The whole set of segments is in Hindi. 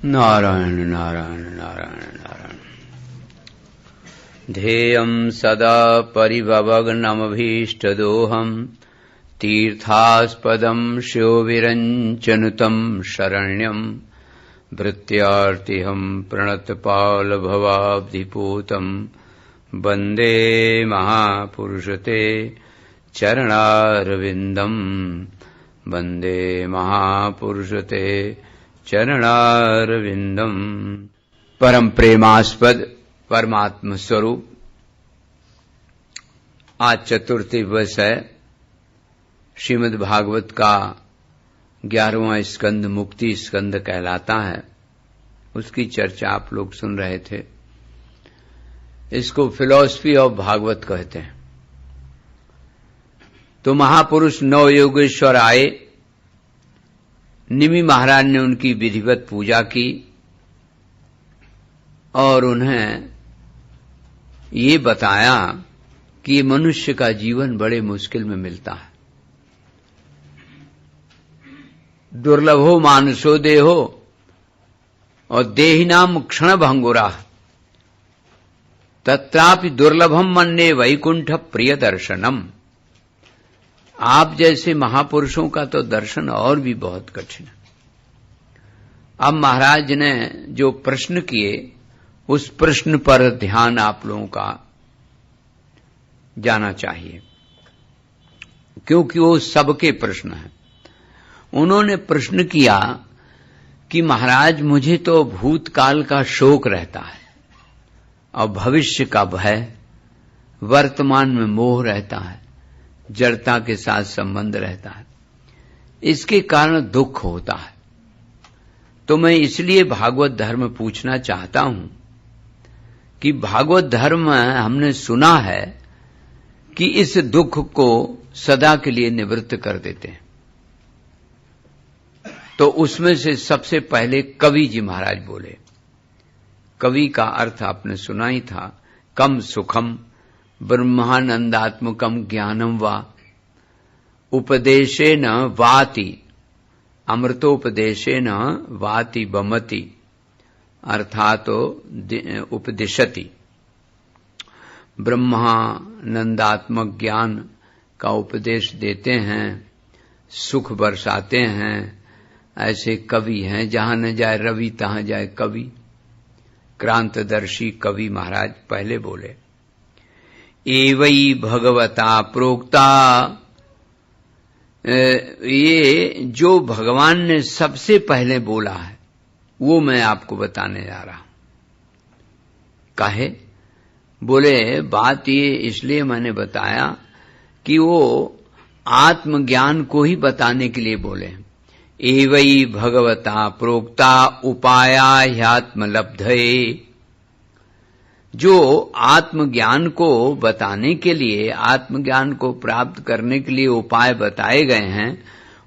नारायण नारायण नारायण नारायण। ध्येयं सदा परिभवग्नमभीष्टदोहं तीर्थास्पदं शिवविरञ्चनुतं शरण्यं भृत्यार्तिहं प्रणतपालभवाब्धिपूतं वन्दे महापुरुषते चरणारविन्दं वन्दे महापुरुषते चरणारविंदम। परम प्रेमास्पद परमात्म स्वरूप आज चतुर्थी दिवस है। श्रीमद् भागवत का 11वां स्कंद मुक्ति स्कंद कहलाता है। उसकी चर्चा आप लोग सुन रहे थे। इसको फिलॉसफी ऑफ भागवत कहते हैं। तो महापुरुष नव योगेश्वर आए। निमि महाराज ने उनकी विधिवत पूजा की और उन्हें ये बताया कि मनुष्य का जीवन बड़े मुश्किल में मिलता है। दुर्लभो मानुषो देहो और देहिनाम क्षण भंगुरा तत्रापि दुर्लभम मन्ये वैकुंठ प्रिय दर्शनम। आप जैसे महापुरुषों का तो दर्शन और भी बहुत कठिन है। अब महाराज ने जो प्रश्न किए उस प्रश्न पर ध्यान आप लोगों का जाना चाहिए, क्योंकि वो सबके प्रश्न है। उन्होंने प्रश्न किया कि महाराज मुझे तो भूतकाल का शोक रहता है और भविष्य का भय, वर्तमान में मोह रहता है, जड़ता के साथ संबंध रहता है, इसके कारण दुख होता है। तो मैं इसलिए भागवत धर्म पूछना चाहता हूं कि भागवत धर्म हमने सुना है कि इस दुख को सदा के लिए निवृत्त कर देते हैं। तो उसमें से सबसे पहले कवि जी महाराज बोले। कवि का अर्थ आपने सुना ही था, कम सुखम ब्रह्मानंदात्मकम ज्ञानम वा उपदेशेन वाति अमृतोपदेशेन वाति बमति अर्थात उपदिशति। ब्रह्मानंदात्मक ज्ञान का उपदेश देते हैं, सुख बरसाते हैं। ऐसे कवि हैं, जहां न जाए रवि तहां जाए कवि। क्रांतदर्शी कवि महाराज पहले बोले। एवई भगवता प्रोक्ता, ये जो भगवान ने सबसे पहले बोला है वो मैं आपको बताने जा रहा हूं। काहे बोले, बात ये इसलिए मैंने बताया कि वो आत्मज्ञान को ही बताने के लिए बोले। एवई भगवता प्रोक्ता उपाया ह्यात्मलब्धये, जो आत्मज्ञान को बताने के लिए, आत्मज्ञान को प्राप्त करने के लिए उपाय बताए गए हैं,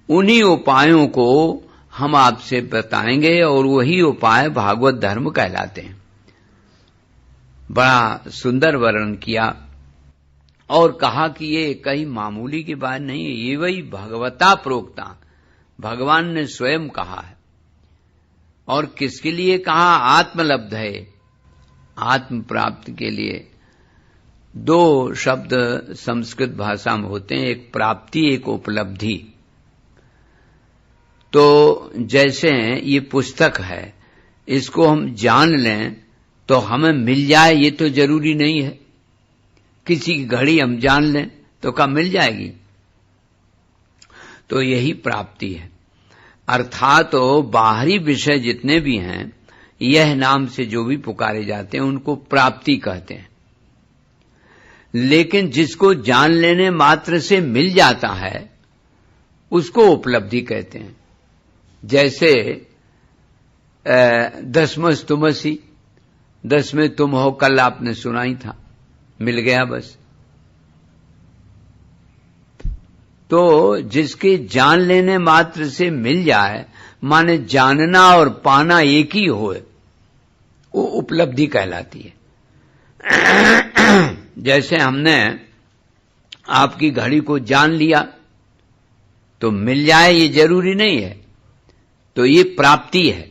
उन्हीं उपायों को हम आपसे बताएंगे और वही उपाय भागवत धर्म कहलाते हैं। बड़ा सुंदर वर्णन किया और कहा कि ये कहीं मामूली की बात नहीं है, ये वही भगवता प्रोक्ता, भगवान ने स्वयं कहा है। और किसके लिए कहा? आत्मलब्ध है, आत्म प्राप्ति के लिए। दो शब्द संस्कृत भाषा में होते हैं, एक प्राप्ति एक उपलब्धि। तो जैसे ये पुस्तक है, इसको हम जान लें तो हमें मिल जाए ये तो जरूरी नहीं है। किसी की घड़ी हम जान लें तो क्या मिल जाएगी? तो यही प्राप्ति है। अर्थात तो बाहरी विषय जितने भी हैं, यह नाम से जो भी पुकारे जाते हैं उनको प्राप्ति कहते हैं। लेकिन जिसको जान लेने मात्र से मिल जाता है उसको उपलब्धि कहते हैं। जैसे दसमस तुमसी, 10 में तुम हो, कल आपने सुना ही था, मिल गया बस। तो जिसके जान लेने मात्र से मिल जाए, माने जानना और पाना एक ही होए, वो उपलब्धि कहलाती है। जैसे हमने आपकी घड़ी को जान लिया तो मिल जाए ये जरूरी नहीं है, तो ये प्राप्ति है।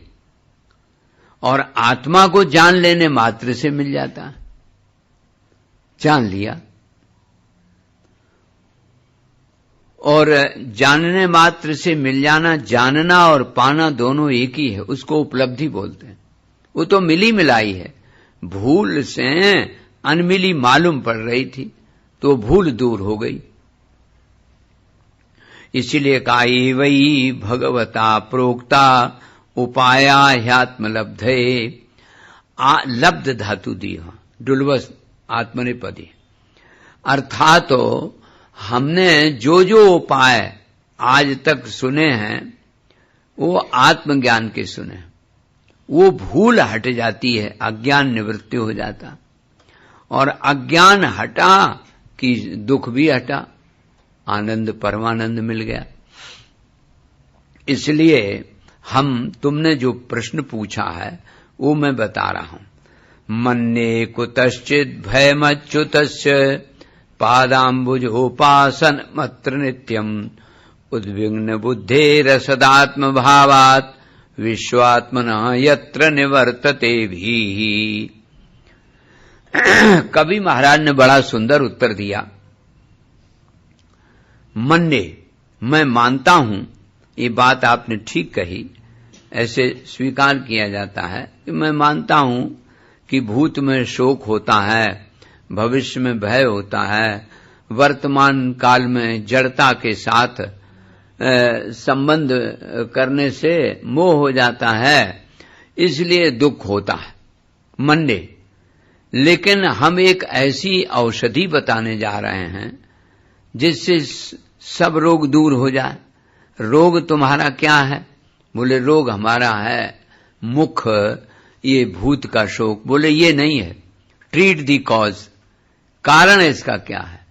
और आत्मा को जान लेने मात्र से मिल जाता है। जान लिया, और जानने मात्र से मिल जाना, जानना और पाना दोनों एक ही है, उसको उपलब्धि बोलते हैं। वो तो मिली मिलाई है, भूल से अनमिली मालूम पड़ रही थी तो भूल दूर हो गई। इसलिए काई वही भगवता प्रोक्ता उपाया ह्यात्मलब्धे। लब्ध धातु दी, डुलवस आत्मनेपदी, अर्थात तो हमने जो जो उपाय आज तक सुने हैं वो आत्मज्ञान के सुने, वो भूल हट जाती है, अज्ञान निवृत्ति हो जाता, और अज्ञान हटा कि दुख भी हटा, आनंद परमानंद मिल गया। इसलिए तुमने जो प्रश्न पूछा है वो मैं बता रहा हूं। मन्ये कुतश्चित् भयमच्युतस्य पादाम्बुजोपासन मत्र नित्यम उद्विग्न बुद्धेरसदात्म भावात् विश्वात्मना यत्र निवर्तते भी। कवि महाराज ने बड़ा सुंदर उत्तर दिया। मन्ये, मैं मानता हूं, ये बात आपने ठीक कही, ऐसे स्वीकार किया जाता है कि मैं मानता हूं कि भूत में शोक होता है, भविष्य में भय होता है, वर्तमान काल में जड़ता के साथ संबंध करने से मोह हो जाता है, इसलिए दुख होता है। मन्ये, लेकिन हम एक ऐसी औषधि बताने जा रहे हैं जिससे सब रोग दूर हो जाए। रोग तुम्हारा क्या है? बोले रोग हमारा है मुख, ये भूत का शोक। बोले ये नहीं है, ट्रीट दी कॉज। कारण इसका क्या है?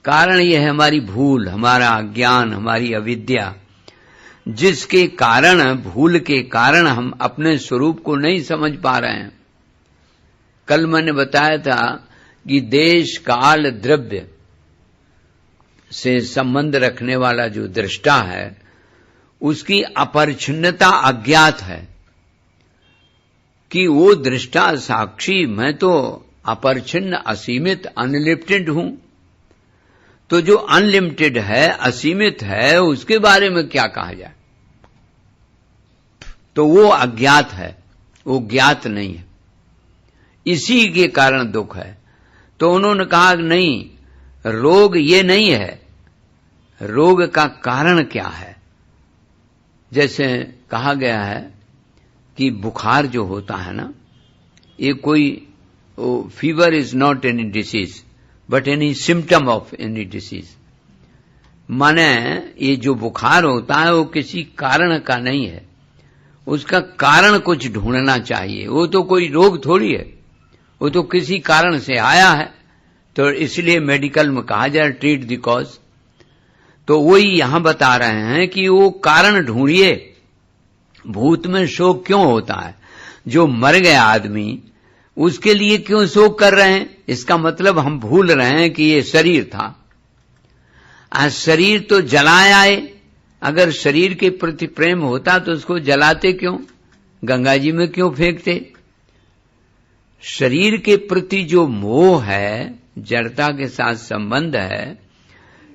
कारण ये है हमारी भूल, हमारा अज्ञान, हमारी अविद्या, जिसके कारण, भूल के कारण हम अपने स्वरूप को नहीं समझ पा रहे हैं। कल मैंने बताया था कि देश काल द्रव्य से संबंध रखने वाला जो दृष्टा है उसकी अपरिच्छिन्नता अज्ञात है, कि वो दृष्टा साक्षी मैं तो अपरिच्छिन्न, असीमित, अनलिमिटेड हूं। तो जो अनलिमिटेड है, असीमित है, उसके बारे में क्या कहा जाए? तो वो अज्ञात है, वो ज्ञात नहीं है, इसी के कारण दुख है। तो उन्होंने कहा नहीं, रोग ये नहीं है, रोग का कारण क्या है? जैसे कहा गया है कि बुखार जो होता है ना, ये कोई fever is not any disease but any symptom of any disease. माने ये जो बुखार होता है वो किसी कारण का नहीं है, उसका कारण कुछ ढूंढना चाहिए। वो तो कोई रोग थोड़ी है, वो तो किसी कारण से आया है। तो इसलिए मेडिकल में कहा जाए ट्रीट द कॉज। तो वही यहां बता रहे हैं कि वो कारण ढूंढिए, भूत में शोक क्यों होता है? जो मर गया आदमी, उसके लिए क्यों शोक कर रहे हैं? इसका मतलब हम भूल रहे हैं कि ये शरीर था। आज शरीर तो जलाए आए, अगर शरीर के प्रति प्रेम होता तो उसको जलाते क्यों, गंगा जी में क्यों फेंकते? शरीर के प्रति जो मोह है, जड़ता के साथ संबंध है,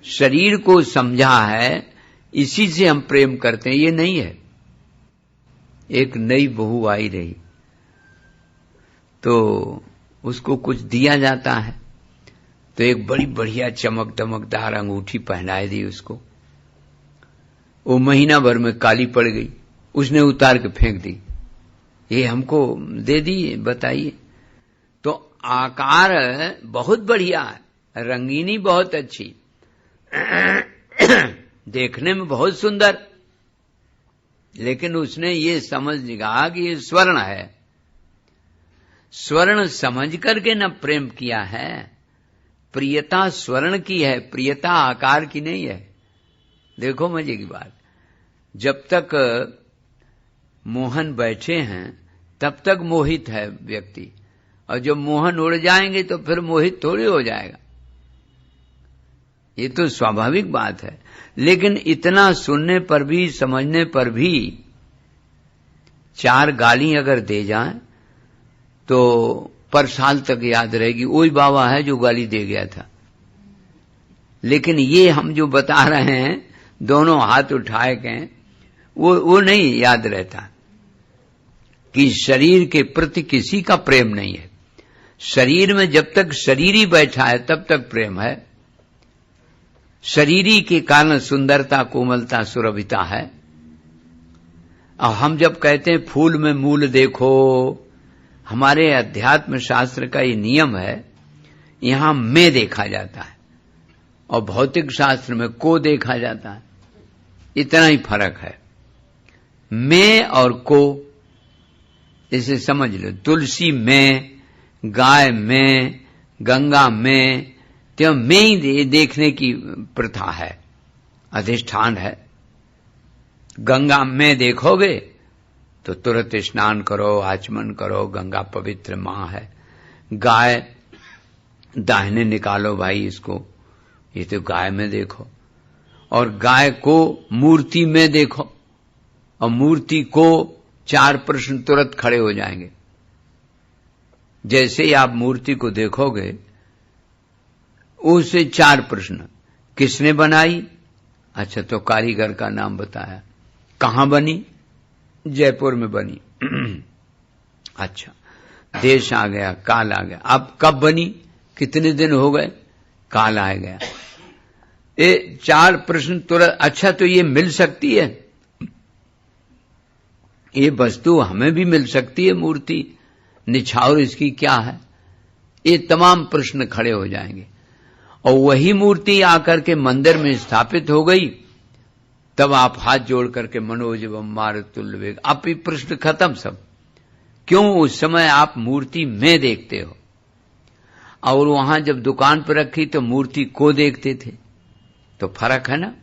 शरीर को समझा है, इसी से हम प्रेम करते हैं। ये नहीं है। एक नई बहू आई रही तो उसको कुछ दिया जाता है, तो एक बड़ी बढ़िया चमक दमकदार अंगूठी पहनाई दी उसको। वो महीना भर में काली पड़ गई, उसने उतार के फेंक दी। ये हमको दे दी, बताइए। तो आकार बहुत बढ़िया है, रंगीनी बहुत अच्छी, देखने में बहुत सुंदर, लेकिन उसने ये समझ लिया कि ये स्वर्ण है। स्वर्ण समझ करके न प्रेम किया है। प्रियता स्वर्ण की है, प्रियता आकार की नहीं है। देखो मजे की बात, जब तक मोहन बैठे हैं तब तक मोहित है व्यक्ति, और जब मोहन उड़ जाएंगे तो फिर मोहित थोड़ी हो जाएगा। ये तो स्वाभाविक बात है। लेकिन इतना सुनने पर भी, समझने पर भी 4 गाली अगर दे जाएं तो पर साल तक याद रहेगी, वही बाबा है जो गाली दे गया था। लेकिन ये हम जो बता रहे हैं, दोनों हाथ उठाए गए, वो नहीं याद रहता कि शरीर के प्रति किसी का प्रेम नहीं है। शरीर में जब तक शरीर ही बैठा है तब तक प्रेम है। शरीरी के कारण सुंदरता, कोमलता, सुरभिता है। और हम जब कहते हैं फूल में मूल देखो, हमारे अध्यात्म शास्त्र का ये नियम है, यहां में देखा जाता है और भौतिक शास्त्र में को देखा जाता है। इतना ही फर्क है, में और को। इसे समझ लो, तुलसी में, गाय में, गंगा में, तो में ही देखने की प्रथा है, अधिष्ठान है। गंगा में देखोगे तो तुरंत स्नान करो, आचमन करो, गंगा पवित्र मां है। गाय दाहिने निकालो भाई इसको, ये तो गाय में देखो। और गाय को मूर्ति में देखो, और मूर्ति को 4 प्रश्न तुरंत खड़े हो जाएंगे। जैसे ही आप मूर्ति को देखोगे, उसे 4 प्रश्न, किसने बनाई? अच्छा, तो कारीगर का नाम बताया। कहां बनी? जयपुर में बनी। अच्छा, देश आ गया, काल आ गया। अब कब बनी? कितने दिन हो गए? काल आ गया। ये 4 प्रश्न तुरंत। अच्छा, तो ये मिल सकती है, ये वस्तु हमें भी मिल सकती है, मूर्ति, निछावर इसकी क्या है? ये तमाम प्रश्न खड़े हो जाएंगे। और वही मूर्ति आकर के मंदिर में स्थापित हो गई, तब आप हाथ जोड़ करके मनोजवम मारुतुल्य वेग, आप ही प्रश्न खत्म सब। क्यों? उस समय आप मूर्ति में देखते हो, और वहां जब दुकान पर रखी तो मूर्ति को देखते थे। तो फर्क है ना।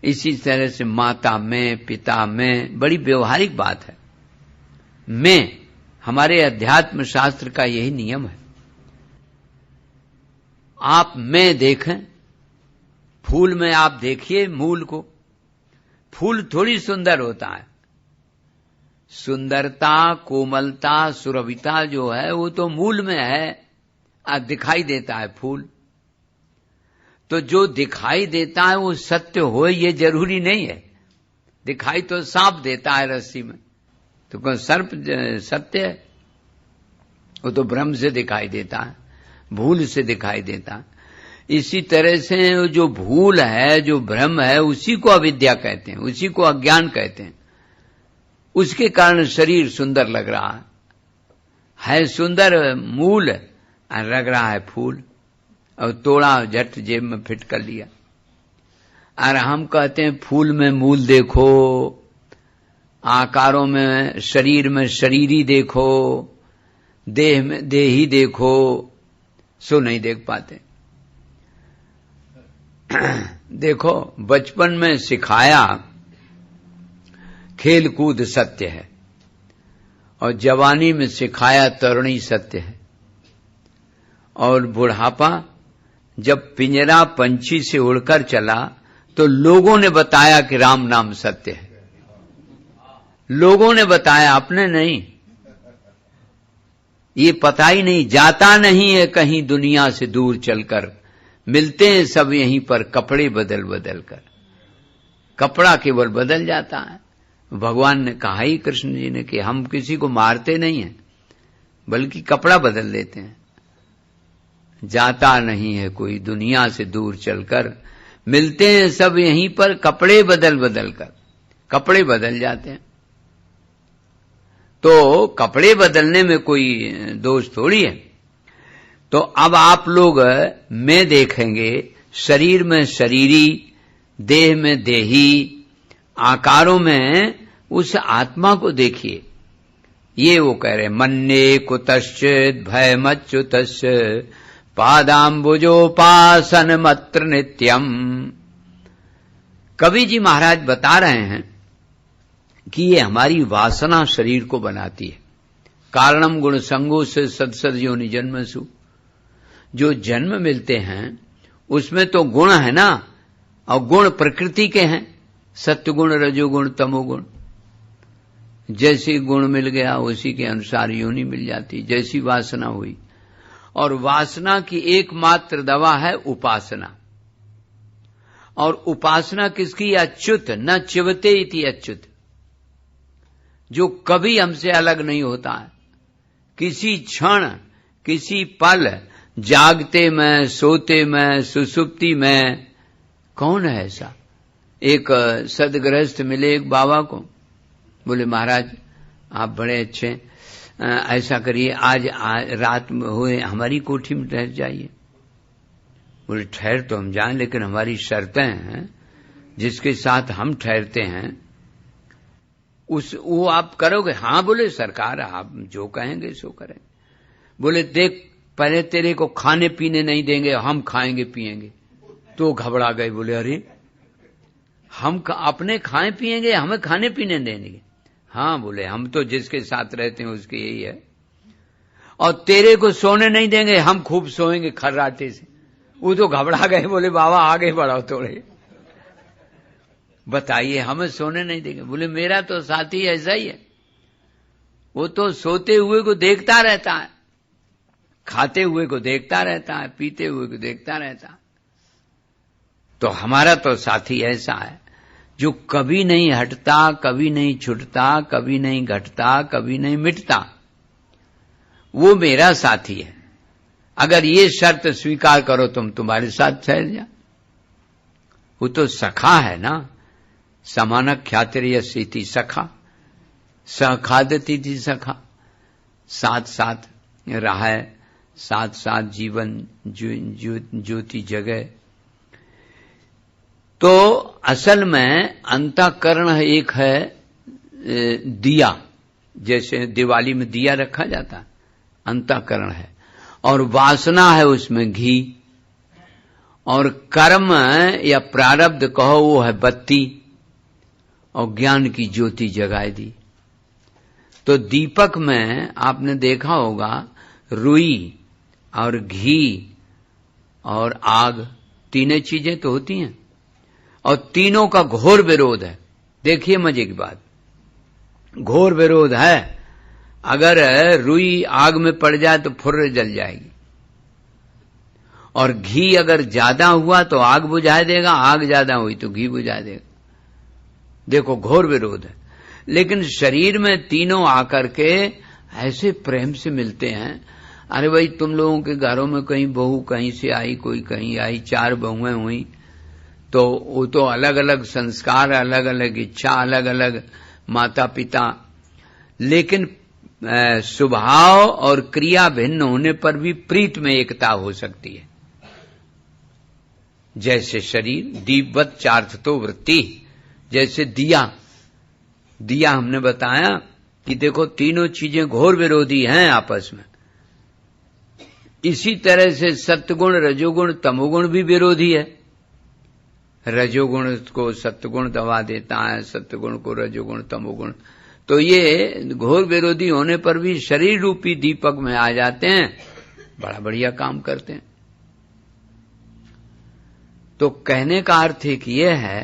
इसी तरह से माता में, पिता में, बड़ी व्यवहारिक बात है। में हमारे अध्यात्म शास्त्र का यही नियम है। आप में देखें, फूल में आप देखिए मूल को। फूल थोड़ी सुंदर होता है, सुंदरता, कोमलता, सुरभिता जो है वो तो मूल में है, दिखाई देता है फूल। तो जो दिखाई देता है वो सत्य हो, ये जरूरी नहीं है। दिखाई तो सांप देता है रस्सी में, तो कौन सर्प सत्य है? वो तो भ्रम से दिखाई देता है, भूल से दिखाई देता है। इसी तरह से जो भूल है, जो भ्रम है, उसी को अविद्या कहते हैं, उसी को अज्ञान कहते हैं। उसके कारण शरीर सुंदर लग रहा है सुंदर मूल, और लग रहा है फूल, और तोड़ा झट जेब में फिट कर लिया। और हम कहते हैं फूल में मूल देखो, आकारों में, शरीर में शरीरी देखो, देह में देही देखो, सो नहीं देख पाते। देखो, बचपन में सिखाया खेल कूद सत्य है, और जवानी में सिखाया तरुणी सत्य है, और बुढ़ापा जब पिंजरा पंछी से उड़कर चला तो लोगों ने बताया कि राम नाम सत्य है। लोगों ने बताया, अपने नहीं। ये पता ही नहीं, जाता नहीं है कहीं दुनिया से दूर चलकर, मिलते हैं सब यहीं पर कपड़े बदल बदल कर। कपड़ा केवल बदल जाता है। भगवान ने कहा ही, कृष्ण जी ने, कि हम किसी को मारते नहीं हैं, बल्कि कपड़ा बदल देते हैं। जाता नहीं है कोई दुनिया से दूर चलकर, मिलते हैं सब यहीं पर कपड़े बदल बदल कर। कपड़े बदल जाते हैं, तो कपड़े बदलने में कोई दोष थोड़ी है। तो अब आप लोग में देखेंगे, शरीर में शरीरी, देह में देही, आकारों में उस आत्मा को देखिए। ये वो कह रहे, मन्ये कुतश्चित् भयमच्युतस्य पादाम्बुजोपासन मत्र नित्यम। कवि जी महाराज बता रहे हैं कि ये हमारी वासना शरीर को बनाती है। कारणम गुण संगो से सदसद योनि जन्मसु। जो जन्म मिलते हैं उसमें तो गुण है ना, और गुण प्रकृति के हैं, सत्य गुण, रजोगुण, तमोगुण। जैसी गुण मिल गया उसी के अनुसार योनि मिल जाती, जैसी वासना हुई। और वासना की एकमात्र दवा है उपासना। और उपासना किसकी? अच्युत, न चिवते इति अच्युत, जो कभी हमसे अलग नहीं होता है। किसी क्षण, किसी पल, जागते में, सोते में, सुसुप्ति में, कौन है ऐसा? एक सदगृहस्थ मिले एक बाबा को, बोले महाराज आप बड़े अच्छे, ऐसा करिए आज रात हुए हमारी कोठी में ठहर जाइए। बोले ठहर तो हम जाएं, लेकिन हमारी शर्तें हैं, जिसके साथ हम ठहरते हैं वो आप करोगे? हाँ। बोले सरकार आप जो कहेंगे सो करें। बोले देख पहले तेरे को खाने पीने नहीं देंगे, हम खाएंगे पिएंगे। तो घबरा गए, बोले अरे हम अपने खाए पिएंगे, हमें खाने पीने देंगे? हाँ। बोले हम तो जिसके साथ रहते हैं उसके यही है। और तेरे को सोने नहीं देंगे, हम खूब सोएंगे खर्राटे से। वो तो घबरा गए, बोले बाबा आगे बढ़ाओ थोड़े, बताइए हमें सोने नहीं देंगे। बोले मेरा तो साथी ऐसा ही है, वो तो सोते हुए को देखता रहता है, खाते हुए को देखता रहता है, पीते हुए को देखता रहता है। तो हमारा तो साथी ऐसा है जो कभी नहीं हटता, कभी नहीं छूटता, कभी नहीं घटता, कभी नहीं मिटता। वो मेरा साथी है। अगर ये शर्त स्वीकार करो तुम तुम्हारे साथ ठहर जा। वो तो सखा है ना, समान ख्यातिर्यस्ति सखा, सहखादति थी सखा, साथ साथ रहा है, साथ साथ जीवन ज्योति जगह। तो असल में अंतःकरण एक है दिया, जैसे दिवाली में दिया रखा जाता है, अंतःकरण है। और वासना है उसमें घी, और कर्म या प्रारब्ध कहो वो है बत्ती, और ज्ञान की ज्योति जगाए दी। तो दीपक में आपने देखा होगा रुई और घी और आग, तीनों चीजें तो होती हैं, और तीनों का घोर विरोध है। देखिए मजे की बात, घोर विरोध है। अगर रुई आग में पड़ जाए तो फुर्र जल जाएगी, और घी अगर ज्यादा हुआ तो आग बुझा देगा, आग ज्यादा हुई तो घी बुझा देगा। देखो घोर विरोध है। लेकिन शरीर में तीनों आकर के ऐसे प्रेम से मिलते हैं। अरे भाई तुम लोगों के घरों में कहीं बहू कहीं से आई, कोई कहीं आई, 4 बहुएं हुई, तो वो तो अलग अलग संस्कार, अलग अलग इच्छा, अलग अलग माता पिता, लेकिन स्वभाव और क्रिया भिन्न होने पर भी प्रीत में एकता हो सकती है। जैसे शरीर दीपवत चार्थतो वृत्ति, जैसे दिया हमने बताया कि देखो तीनों चीजें घोर विरोधी हैं आपस में। इसी तरह से सत्वगुण, रजोगुण, तमोगुण भी विरोधी है। रजोगुण को सत्वगुण दबा देता है, सत्वगुण को रजोगुण, तमोगुण। तो ये घोर विरोधी होने पर भी शरीर रूपी दीपक में आ जाते हैं, बड़ा बढ़िया काम करते हैं। तो कहने का अर्थ एक ये है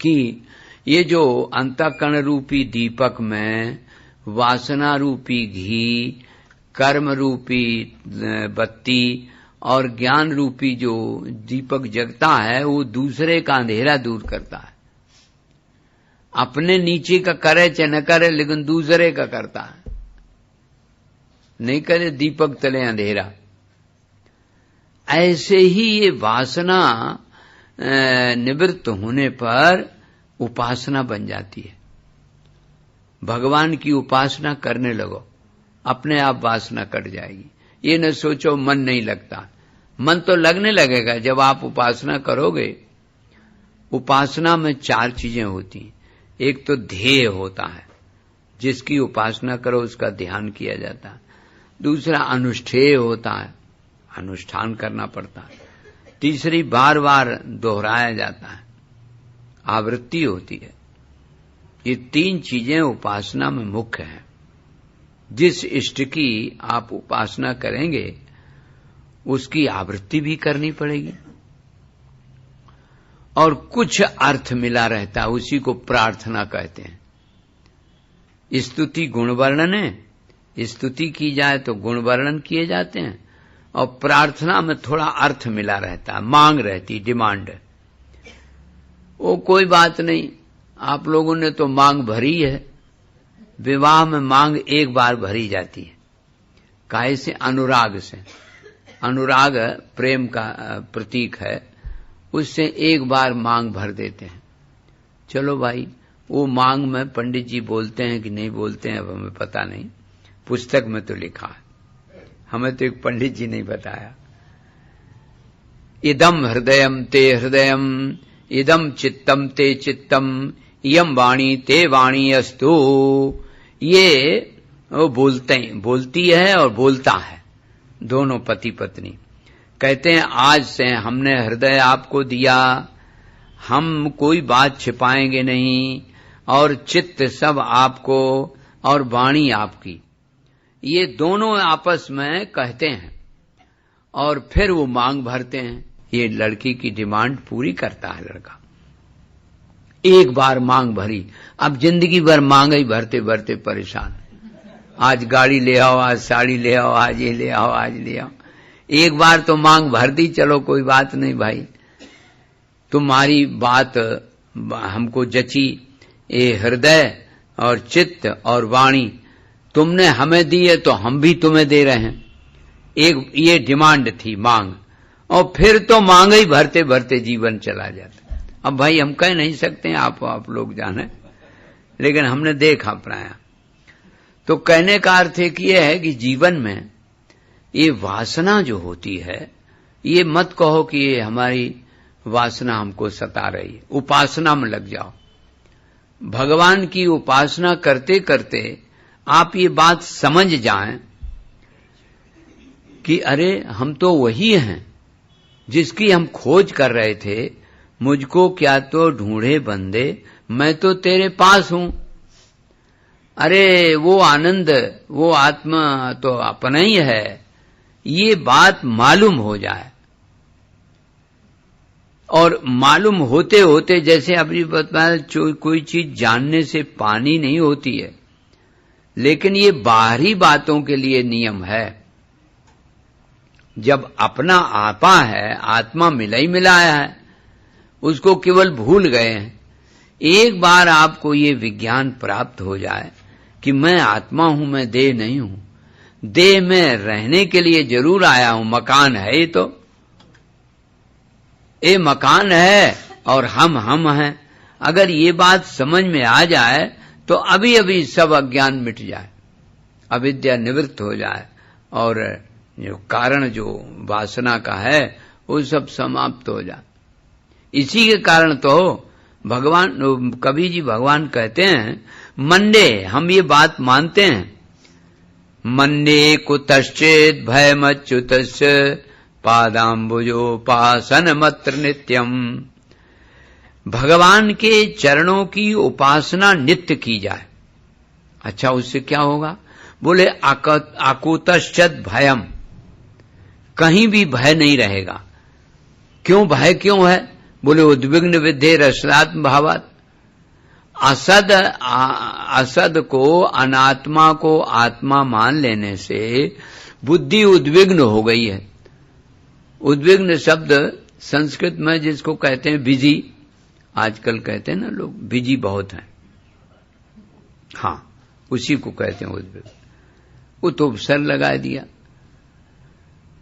कि ये जो अंतःकरण रूपी दीपक में वासना रूपी घी, कर्म रूपी बत्ती और ज्ञान रूपी जो दीपक जगता है, वो दूसरे का अंधेरा दूर करता है। अपने नीचे का करे चाहे न करे, लेकिन दूसरे का करता है। नहीं करे दीपक तले अंधेरा। ऐसे ही ये वासना निवृत्त होने पर उपासना बन जाती है। भगवान की उपासना करने लगो, अपने आप वासना कट जाएगी। ये न सोचो मन नहीं लगता, मन तो लगने लगेगा जब आप उपासना करोगे। उपासना में 4 चीजें होती हैं। एक तो ध्येय होता है, जिसकी उपासना करो उसका ध्यान किया जाता है। दूसरा अनुष्ठेय होता है, अनुष्ठान करना पड़ता है। तीसरी बार बार दोहराया जाता है, आवृत्ति होती है। ये 3 चीजें उपासना में मुख्य हैं। जिस इष्ट की आप उपासना करेंगे उसकी आवृत्ति भी करनी पड़ेगी, और कुछ अर्थ मिला रहता है, उसी को प्रार्थना कहते हैं। स्तुति गुण वर्णन है, स्तुति की जाए तो गुण वर्णन किए जाते हैं, और प्रार्थना में थोड़ा अर्थ मिला रहता है, मांग रहती, डिमांड। वो कोई बात नहीं, आप लोगों ने तो मांग भरी है। विवाह में मांग एक बार भरी जाती है, काहे से? अनुराग से। अनुराग प्रेम का प्रतीक है, उससे एक बार मांग भर देते हैं। चलो भाई, वो मांग में पंडित जी बोलते हैं कि नहीं बोलते हैं अब हमें पता नहीं, पुस्तक में तो लिखा है, हमें तो एक पंडित जी नहीं बताया। इदम हृदयम ते हृदयम, इदम चित्तम ते चित्तम, इयम वाणी ते वाणी अस्तु। ये वो बोलती है और बोलता है, दोनों पति पत्नी कहते हैं आज से हमने हृदय आपको दिया, हम कोई बात छिपाएंगे नहीं, और चित्त सब आपको और वाणी आपकी। ये दोनों आपस में कहते हैं और फिर वो मांग भरते हैं। ये लड़की की डिमांड पूरी करता है लड़का। एक बार मांग भरी, अब जिंदगी भर मांग ही भरते भरते परेशान। आज गाड़ी ले आओ, आज साड़ी ले आओ, आज ये ले आओ, आज ले आओ। एक बार तो मांग भर दी, चलो कोई बात नहीं भाई, तुम्हारी बात हमको जची, ये हृदय और चित्त और वाणी तुमने हमें दी है तो हम भी तुम्हें दे रहे हैं। एक ये डिमांड थी, मांग। और फिर तो मांग ही भरते भरते जीवन चला जाता। अब भाई हम कह नहीं सकते हैं, आप लोग जाने, लेकिन हमने देखा प्राय। तो कहने का अर्थ एक ये है कि जीवन में ये वासना जो होती है, ये मत कहो कि ये हमारी वासना हमको सता रही है। उपासना में लग जाओ। भगवान की उपासना करते करते आप ये बात समझ जाएं कि अरे हम तो वही हैं जिसकी हम खोज कर रहे थे। मुझको क्या तो ढूंढे बंदे, मैं तो तेरे पास हूं। अरे वो आनंद, वो आत्मा तो अपना ही है, ये बात मालूम हो जाए। और मालूम होते होते, जैसे अभी बताया, कोई चीज जानने से पानी नहीं होती है, लेकिन ये बाहरी बातों के लिए नियम है। जब अपना आपा है, आत्मा मिला ही मिलाया है, उसको केवल भूल गए हैं। एक बार आपको ये विज्ञान प्राप्त हो जाए कि मैं आत्मा हूं, मैं देह नहीं हूं, देह में रहने के लिए जरूर आया हूं, मकान है ये तो, ये मकान है और हम हैं। अगर ये बात समझ में आ जाए तो अभी अभी सब अज्ञान मिट जाए, अविद्या निवृत्त हो जाए, और जो कारण जो वासना का है वो सब समाप्त हो जाए। इसी के कारण तो भगवान, कबीर जी भगवान कहते हैं, मंडे, हम ये बात मानते हैं, मंडे कुतश्चेत भयमच्युतस्य पादाम्बुजोपासन मत्र नित्यम। भगवान के चरणों की उपासना नित्य की जाए। अच्छा, उससे क्या होगा? बोले अकुतश्चत भयम, कहीं भी भय नहीं रहेगा। क्यों भय क्यों है? बोले उद्विग्न विद्धे रसदात्म भावात। असद को, अनात्मा को आत्मा मान लेने से बुद्धि उद्विग्न हो गई है। उद्विग्न शब्द संस्कृत में जिसको कहते हैं बिजी, आजकल कहते हैं ना लोग, बिजी बहुत हैं, हाँ, उसी को कहते हैं उद्विग्न। वो तो सर लगा दिया।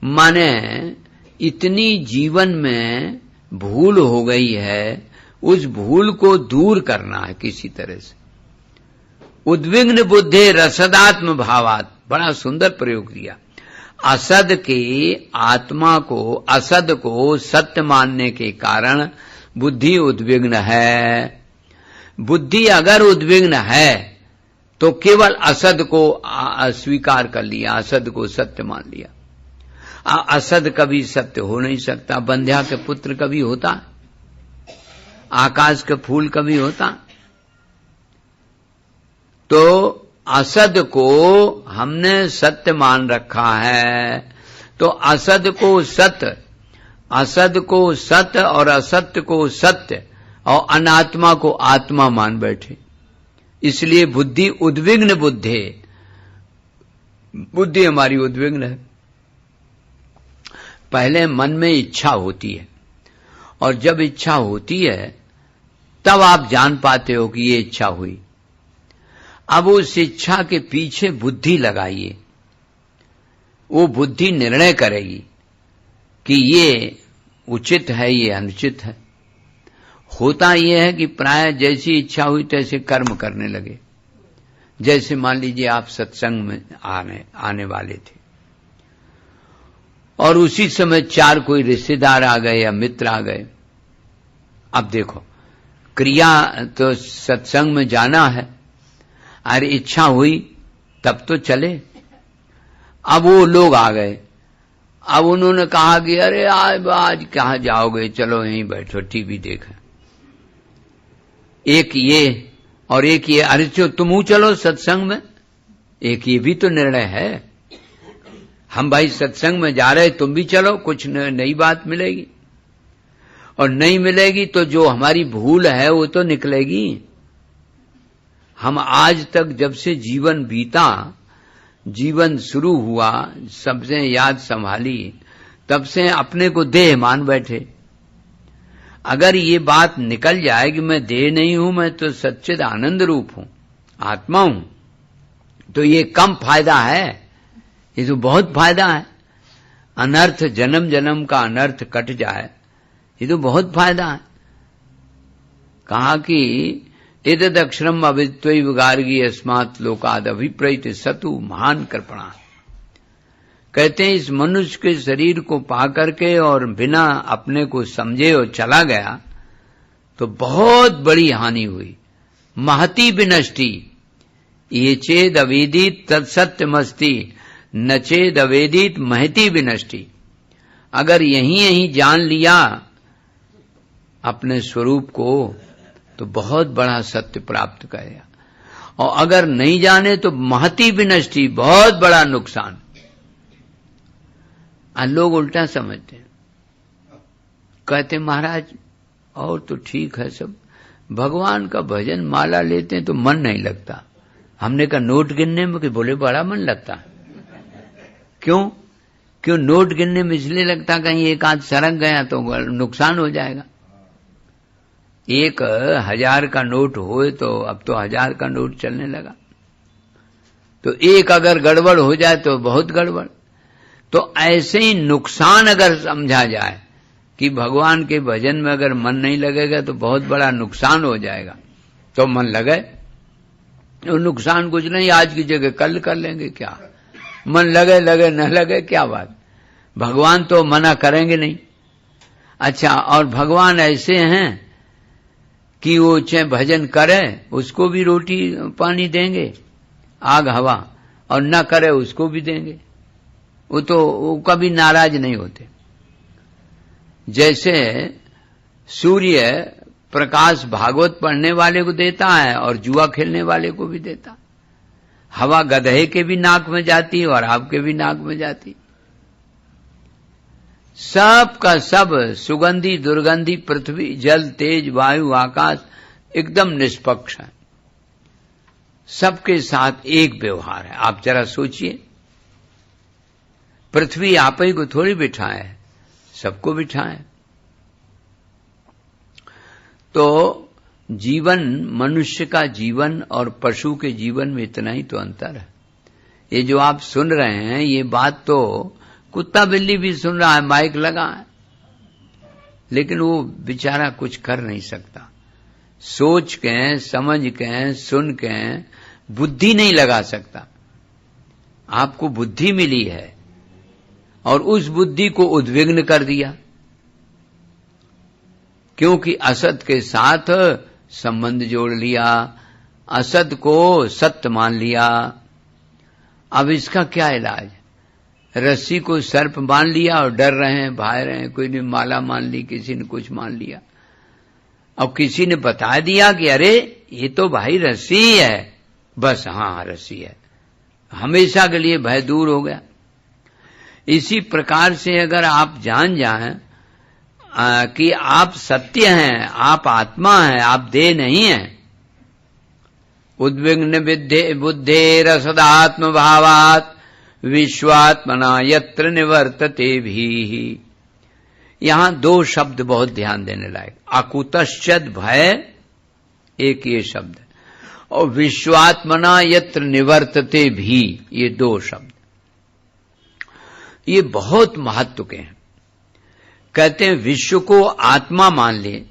माने इतनी जीवन में भूल हो गई है, उस भूल को दूर करना है किसी तरह से। उद्विग्न बुद्धे रसदात्म भावात, बड़ा सुंदर प्रयोग दिया। असद के आत्मा को, असद को सत्य मानने के कारण बुद्धि उद्विग्न है। बुद्धि अगर उद्विग्न है तो केवल असद को स्वीकार कर लिया, असद को सत्य मान लिया। असद कभी सत्य हो नहीं सकता। बंध्या के पुत्र कभी होता? आकाश के फूल कभी होता? तो असद को हमने सत्य मान रखा है, तो असद को सत्य, असद को सत्य और असत्य को सत्य, और अनात्मा को आत्मा मान बैठे। इसलिए बुद्धि उद्विग्न बुद्धे, बुद्धि हमारी उद्विग्न है। पहले मन में इच्छा होती है, और जब इच्छा होती है तब आप जान पाते हो कि ये इच्छा हुई। अब उस इच्छा के पीछे बुद्धि लगाइए, वो बुद्धि निर्णय करेगी कि ये उचित है, ये अनुचित है। होता यह है कि प्राय जैसी इच्छा हुई तैसे कर्म करने लगे। जैसे मान लीजिए आप सत्संग में आने वाले थे, और उसी समय 4 कोई रिश्तेदार आ गए या मित्र आ गए। अब देखो, क्रिया तो सत्संग में जाना है, अरे इच्छा हुई तब तो चले। अब वो लोग आ गए, अब उन्होंने कहा कि अरे आज कहाँ जाओगे, चलो यहीं बैठो टीवी देखें। एक ये और एक ये, अरे तुम चलो सत्संग में। एक ये भी तो निर्णय है, हम भाई सत्संग में जा रहे, तुम भी चलो, कुछ नई बात मिलेगी। और नहीं मिलेगी तो जो हमारी भूल है वो तो निकलेगी। हम आज तक जब से जीवन बीता, जीवन शुरू हुआ, सबसे याद संभाली, तब से अपने को देह मान बैठे। अगर ये बात निकल जाए कि मैं देह नहीं हूं, मैं तो सच्चिद आनंद रूप हूं, आत्मा हूं, तो ये कम फायदा है, ये तो बहुत फायदा है। अनर्थ, जन्म जन्म का अनर्थ कट जाए, ये तो बहुत फायदा है। कहा कि एतद अक्षरम अविद्वैव गार्गी अस्मात् लोकाद अभिप्रैत सतु महान कृपणा। कहते हैं इस मनुष्य के शरीर को पा करके और बिना अपने को समझे और चला गया तो बहुत बड़ी हानि हुई। महती विनष्टि ये चेद अवेदित तत्सत्यमस्ति, न चेद अवेदित महती विनष्टि। अगर यहीं जान लिया अपने स्वरूप को तो बहुत बड़ा सत्य प्राप्त करेगा, और अगर नहीं जाने तो महती विनष्टि, बहुत बड़ा नुकसान। लोग उल्टा समझते हैं, कहते महाराज और तो ठीक है सब, भगवान का भजन माला लेते हैं तो मन नहीं लगता। हमने कहा नोट गिनने में, कि बोले बड़ा मन लगता है। क्यों नोट गिनने में इसलिए लगता, कहीं एक आध सरक गया तो नुकसान हो जाएगा। 1000 का नोट होए तो अब तो 1000 का नोट चलने लगा, तो एक अगर गड़बड़ हो जाए तो बहुत गड़बड़। तो ऐसे ही नुकसान अगर समझा जाए कि भगवान के भजन में अगर मन नहीं लगेगा तो बहुत बड़ा नुकसान हो जाएगा, तो मन लगे। तो नुकसान कुछ नहीं, आज की जगह कल कर लेंगे, क्या मन लगे न लगे क्या बात, भगवान तो मना करेंगे नहीं। अच्छा, और भगवान ऐसे हैं कि वो चाहे भजन करे उसको भी रोटी पानी देंगे, आग हवा, और न करे उसको भी देंगे। वो कभी नाराज नहीं होते। जैसे सूर्य प्रकाश भागवत पढ़ने वाले को देता है और जुआ खेलने वाले को भी देता। हवा गधे के भी नाक में जाती और आपके भी नाक में जाती। सब का सब, सुगंधी दुर्गंधी, पृथ्वी जल तेज वायु आकाश एकदम निष्पक्ष है, सबके साथ एक व्यवहार है। आप जरा सोचिए, पृथ्वी आप ही को थोड़ी बिठाए, सबको बिठाए। तो जीवन, मनुष्य का जीवन और पशु के जीवन में इतना ही तो अंतर है। ये जो आप सुन रहे हैं, ये बात तो कुत्ता बिल्ली भी सुन रहा है, माइक लगा है, लेकिन वो बेचारा कुछ कर नहीं सकता। सोच के, समझ के, सुन के बुद्धि नहीं लगा सकता। आपको बुद्धि मिली है और उस बुद्धि को उद्विग्न कर दिया, क्योंकि असत के साथ संबंध जोड़ लिया, असत को सत्य मान लिया। अब इसका क्या इलाज? रस्सी को सर्प मान लिया और डर रहे हैं, भाग रहे हैं। कोई ने माला मान ली, किसी ने कुछ मान लिया, और किसी ने बता दिया कि अरे ये तो भाई रस्सी ही है, बस हाँ रस्सी है, हमेशा के लिए भय दूर हो गया। इसी प्रकार से अगर आप जान जाएं कि आप सत्य हैं, आप आत्मा हैं, आप देह नहीं हैं, उद्विग्न बुद्धे रसदात्म भावात विश्वात्मना यत्र निवर्तते भी। यहां दो शब्द बहुत ध्यान देने लायक, अकुतश्चद भय एक ये शब्द, और विश्वात्मना यत्र निवर्तते भी, ये दो शब्द, ये बहुत महत्व के हैं। कहते हैं विश्व को आत्मा मान ले,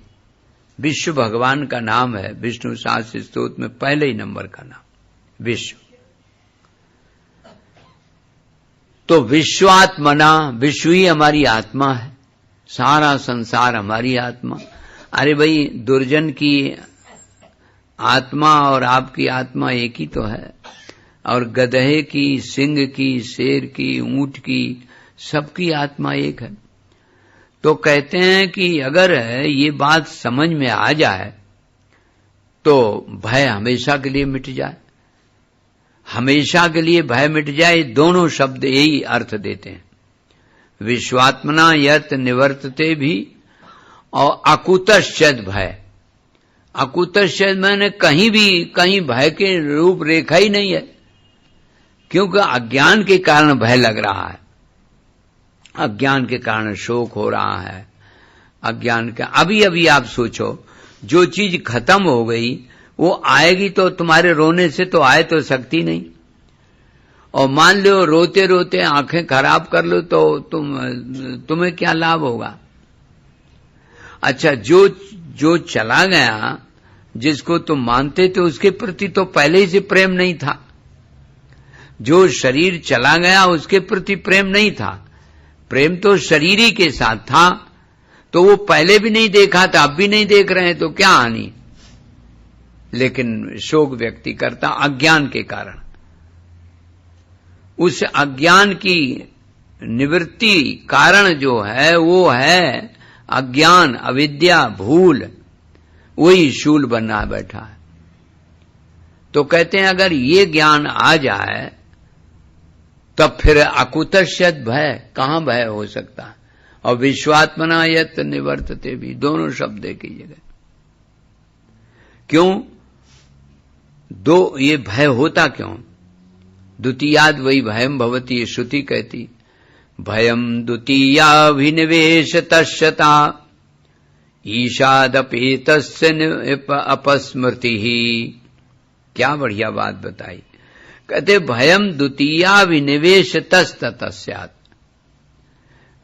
विश्व भगवान का नाम है, विष्णु सहस्त्र स्तोत्र में पहले ही नंबर का नाम विश्व। तो विश्वात्मना, विश्व ही हमारी आत्मा है, सारा संसार हमारी आत्मा। अरे भाई, दुर्जन की आत्मा और आपकी आत्मा एक ही तो है, और गधे की, सिंह की, शेर की, ऊंट की, सबकी आत्मा एक है। तो कहते हैं कि अगर ये बात समझ में आ जाए तो भय हमेशा के लिए मिट जाए, हमेशा के लिए भय मिट जाए। दोनों शब्द यही अर्थ देते हैं, विश्वात्मना यत् निवर्तते भी और अकुतश्चद भय। अकुतश्चद मैंने कहीं भय के रूप रेखा ही नहीं है, क्योंकि अज्ञान के कारण भय लग रहा है, अज्ञान के कारण शोक हो रहा है। अज्ञान का अभी आप सोचो, जो चीज खत्म हो गई वो आएगी तो तुम्हारे रोने से तो आए तो सकती नहीं, और मान लो रोते रोते आंखें खराब कर लो तो तुम्हें क्या लाभ होगा। अच्छा, जो चला गया, जिसको तुम मानते थे, उसके प्रति तो पहले ही से प्रेम नहीं था। जो शरीर चला गया उसके प्रति प्रेम नहीं था, प्रेम तो शरीर ही के साथ था। तो वो पहले भी नहीं देखा था, अब भी नहीं देख रहे हैं, तो क्या हानि। लेकिन शोक व्यक्ति करता अज्ञान के कारण। उस अज्ञान की निवृत्ति कारण जो है वो है अज्ञान, अविद्या, भूल, वही शूल बना बैठा है। तो कहते हैं अगर ये ज्ञान आ जाए तब फिर अकुतश्चद भय, कहां भय हो सकता है। और विश्वात्मना यत् निवर्तते भी, दोनों शब्द की जगह। क्यों दो, ये भय होता क्यों। द्वितीयाद वही भयम भवती, श्रुति कहती भयम द्वितीयाभिनिवेश तस्यता ईशादपेतस्य अपस्मृति ही। क्या बढ़िया बात बताई। कहते भयम द्वितीयाभिनिवेश तस्यात्,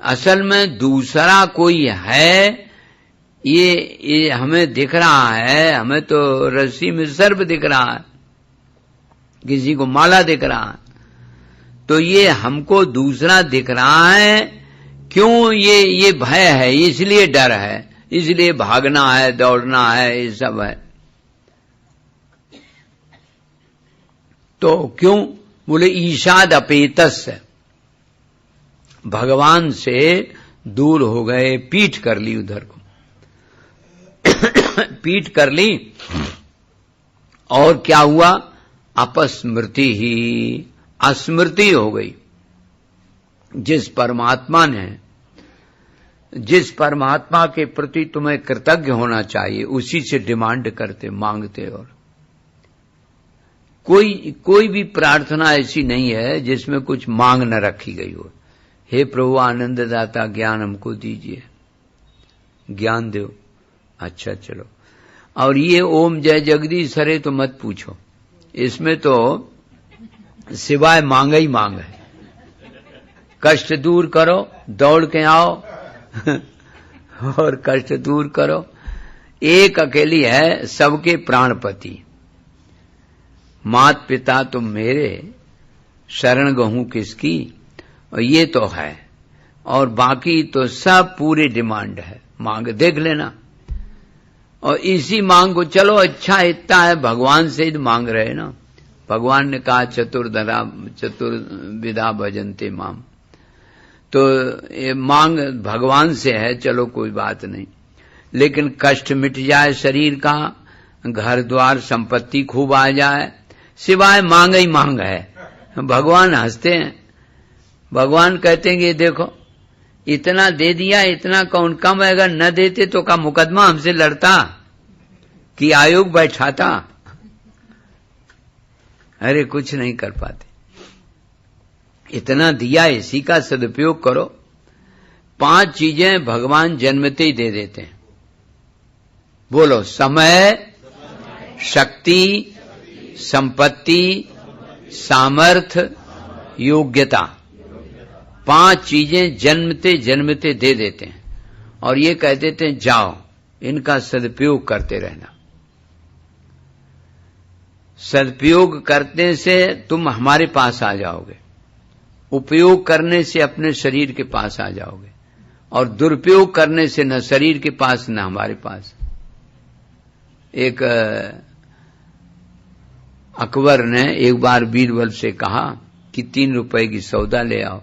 असल में दूसरा कोई है, ये हमें दिख रहा है, हमें तो रस्सी में सर्प दिख रहा है, किसी को माला दिख रहा है, तो ये हमको दूसरा दिख रहा है। क्यों, ये भय है, इसलिए डर है, इसलिए भागना है, दौड़ना है, ये सब है। तो क्यों, बोले ईशाद अपेतस्य, भगवान से दूर हो गए, पीठ कर ली उधर को पीठ कर ली, और क्या हुआ, अपस्मृति ही, अस्मृति हो गई। जिस परमात्मा के प्रति तुम्हें कृतज्ञ होना चाहिए, उसी से डिमांड करते, मांगते। और कोई भी प्रार्थना ऐसी नहीं है जिसमें कुछ मांग न रखी गई हो। हे प्रभु आनंददाता, ज्ञान हमको दीजिए, ज्ञान दो। अच्छा चलो, और ये ओम जय जगदीश हरे तो मत पूछो, इसमें तो सिवाय मांग ही मांग है। कष्ट दूर करो, दौड़ के आओ और कष्ट दूर करो। एक अकेली है सबके प्राणपति, मात पिता तुम मेरे, शरण गहूं किसकी, और ये तो है। और बाकी तो सब पूरी डिमांड है, मांग देख लेना। और इसी मांग को, चलो अच्छा इतना है, भगवान से ही मांग रहे ना। भगवान ने कहा चतुर्विधा भजन्ते माम, तो ये मांग भगवान से है, चलो कोई बात नहीं। लेकिन कष्ट मिट जाए शरीर का, घर द्वार संपत्ति खूब आ जाए, सिवाय मांग ही मांग है। भगवान हंसते हैं, भगवान कहते हैं कि देखो इतना दे दिया, इतना कौन कम है, अगर न देते तो का मुकदमा हमसे लड़ता कि आयोग बैठाता। अरे कुछ नहीं कर पाते। इतना दिया, इसी का सदुपयोग करो। 5 चीजें भगवान जन्मते ही दे देते हैं। बोलो, समय, शक्ति, संपत्ति, सामर्थ्य, योग्यता। 5 चीजें जन्मते जन्मते दे देते हैं और ये कह देते हैं जाओ, इनका सदुपयोग करते रहना। सदुपयोग करने से तुम हमारे पास आ जाओगे, उपयोग करने से अपने शरीर के पास आ जाओगे, और दुरुपयोग करने से न शरीर के पास न हमारे पास। एक अकबर ने एक बार बीरबल से कहा कि 3 रुपए की सौदा ले आओ,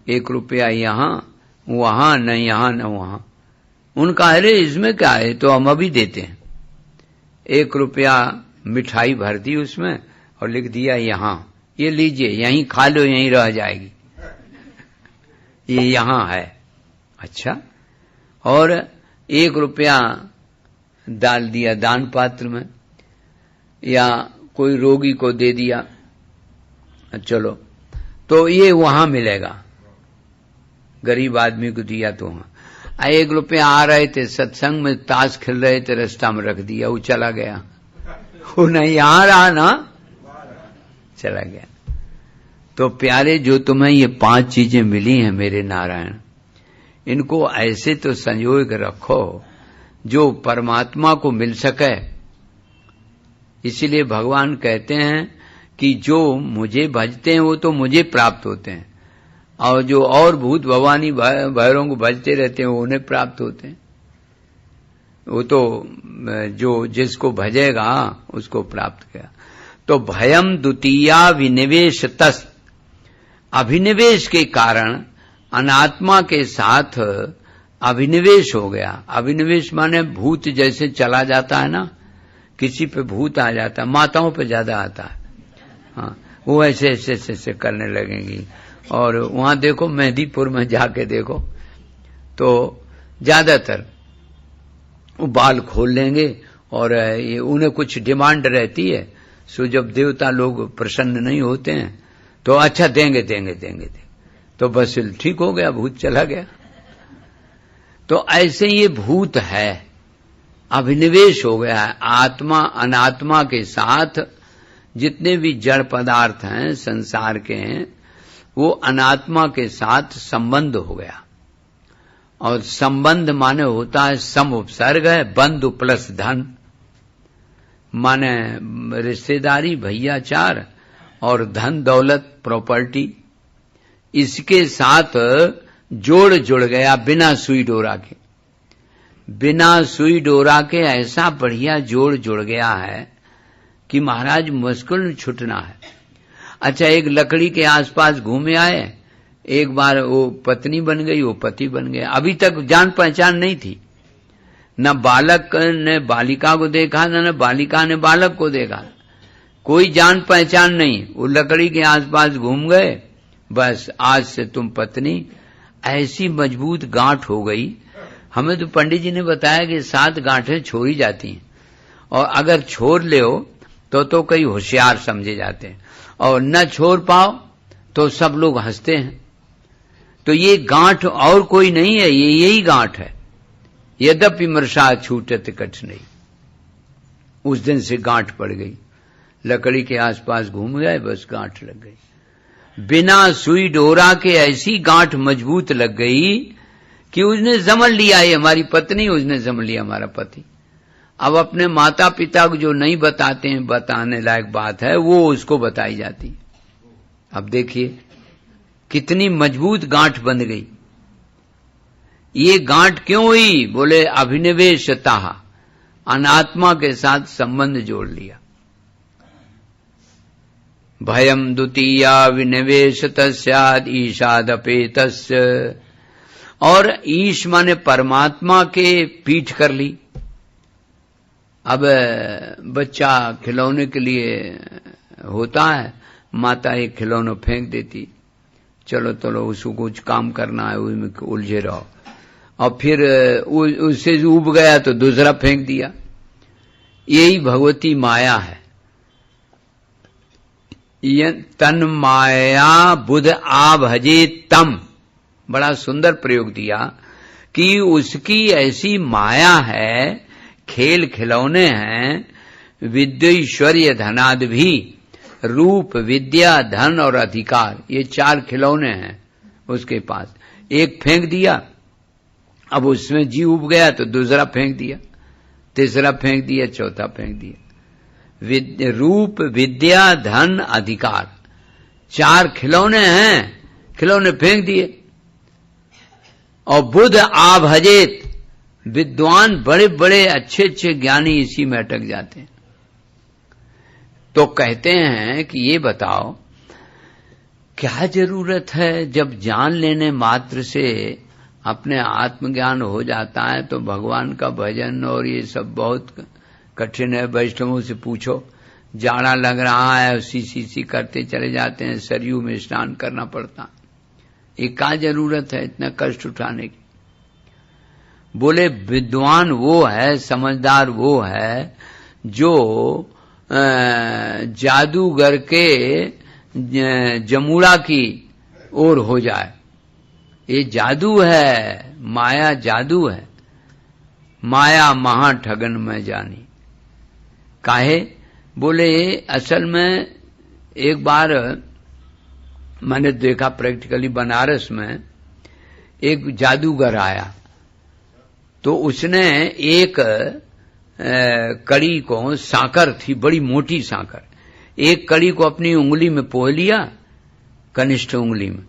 1 रुपया यहां वहां, न यहां न वहां। उनका अरे इसमें क्या है, तो हम अभी देते हैं। 1 रुपया मिठाई भर दी उसमें और लिख दिया यहां, ये लीजिए, यहीं खा लो, यहीं रह जाएगी, ये यहां है। अच्छा, और 1 रुपया डाल दिया दान पात्र में, या कोई रोगी को दे दिया, चलो तो ये वहां मिलेगा। गरीब आदमी को दिया तो वहां। 1 रुपया आ रहे थे, सत्संग में ताश खेल रहे थे, रास्ता में रख दिया, वो चला गया। वो नहीं यहां रहा ना, चला गया। तो प्यारे, जो तुम्हें ये 5 चीजें मिली हैं मेरे नारायण, इनको ऐसे तो संजो के रखो जो परमात्मा को मिल सके। इसीलिए भगवान कहते हैं कि जो मुझे भजते हैं वो तो मुझे प्राप्त होते हैं, और जो और भूत भवानी भैरों को भजते रहते हैं वो उन्हें प्राप्त होते हैं। वो तो जो जिसको भजेगा उसको प्राप्त किया। तो भयम द्वितीया विनिवेश तस्, अभिनिवेश के कारण अनात्मा के साथ अभिनिवेश हो गया। अभिनिवेश माने भूत जैसे चला जाता है ना, किसी पे भूत आ जाता है, माताओं पे ज्यादा आता है। हाँ, वो ऐसे ऐसे ऐसे करने लगेंगी। और वहां देखो, मेहंदीपुर में जाके देखो तो ज्यादातर वो बाल खोल लेंगे, और ये उन्हें कुछ डिमांड रहती है। सो जब देवता लोग प्रसन्न नहीं होते हैं तो अच्छा देंगे देंगे देंगे, तो बस ठीक हो गया, भूत चला गया। तो ऐसे ये भूत है, अभिनिवेश हो गया है। आत्मा अनात्मा के साथ जितने भी जड़ पदार्थ हैं संसार के हैं, वो अनात्मा के साथ संबंध हो गया। और संबंध माने होता है सम उपसर्ग है, बंधु प्लस धन, माने रिश्तेदारी, भैयाचार और धन दौलत प्रॉपर्टी, इसके साथ जोड़ जुड़ गया बिना सुई डोरा के। बिना सुई डोरा के ऐसा बढ़िया जोड़ जुड़ गया है कि महाराज मुश्किल छूटना है। अच्छा, एक लकड़ी के आसपास घूमे आए, एक बार वो पत्नी बन गई, वो पति बन गया। अभी तक जान पहचान नहीं थी, न बालक ने बालिका को देखा, न बालिका ने बालक को देखा, कोई जान पहचान नहीं। वो लकड़ी के आसपास घूम गए, बस आज से तुम पत्नी। ऐसी मजबूत गांठ हो गई। हमें तो पंडित जी ने बताया कि 7 गांठें छोड़ी जाती हैं, और अगर छोड़ ले तो कई होशियार समझे जाते हैं, और न छोड़ पाओ तो सब लोग हंसते हैं। तो ये गांठ और कोई नहीं है, ये यही गांठ है। यद्यपि मृषा छूटत कठ नहीं। उस दिन से गांठ पड़ गई, लकड़ी के आसपास घूम गए, बस गांठ लग गई। बिना सुई डोरा के ऐसी गांठ मजबूत लग गई कि उसने समझ लिया ये हमारी पत्नी, उसने समझ लिया हमारा पति। अब अपने माता पिता को जो नहीं बताते हैं, बताने लायक बात है, वो उसको बताई जाती है। अब देखिए कितनी मजबूत गांठ बन गई। ये गांठ क्यों हुई? बोले अभिनिवेशता, अनात्मा के साथ संबंध जोड़ लिया। भयम द्वितीया विनिवेशत स्याद ईशादपेतस्य, और ईश माने परमात्मा के पीठ कर ली। अब बच्चा खिलौने के लिए होता है, माता एक खिलौना फेंक देती, चलो चलो उसको कुछ काम करना है, उसमें उलझे रहो, और फिर उससे उब गया तो दूसरा फेंक दिया। यही भगवती माया है। तन माया बुध आभजे तम, बड़ा सुंदर प्रयोग दिया कि उसकी ऐसी माया है, खेल खिलौने हैं, विद्यैश्वर्य धनाद भी, रूप विद्या धन और अधिकार, ये 4 खिलौने हैं उसके पास। एक फेंक दिया, अब उसमें जी उब गया तो दूसरा फेंक दिया, तीसरा फेंक दिया, चौथा फेंक दिया। रूप विद्या धन अधिकार, 4 खिलौने हैं, खिलौने फेंक दिए। और बुध आभजेत, विद्वान बड़े बड़े अच्छे अच्छे ज्ञानी इसी में अटक जाते हैं। तो कहते हैं कि ये बताओ क्या जरूरत है, जब जान लेने मात्र से अपने आत्मज्ञान हो जाता है तो भगवान का भजन और ये सब बहुत कठिन है। वैष्णवों से पूछो, जाड़ा लग रहा है, सी करते चले जाते हैं, सरयू में स्नान करना पड़ता, ये क्या जरूरत है इतना कष्ट उठाने की। बोले विद्वान वो है, समझदार वो है जो जादूगर के जमुड़ा की ओर हो जाए। ये जादू है, माया जादू है, माया महा ठगन में जानी। काहे? बोले असल में एक बार मैंने देखा प्रैक्टिकली, बनारस में एक जादूगर आया, तो उसने एक कड़ी को, सांकर थी बड़ी मोटी सांकर, एक कड़ी को अपनी उंगली में पोह लिया, कनिष्ठ उंगली में,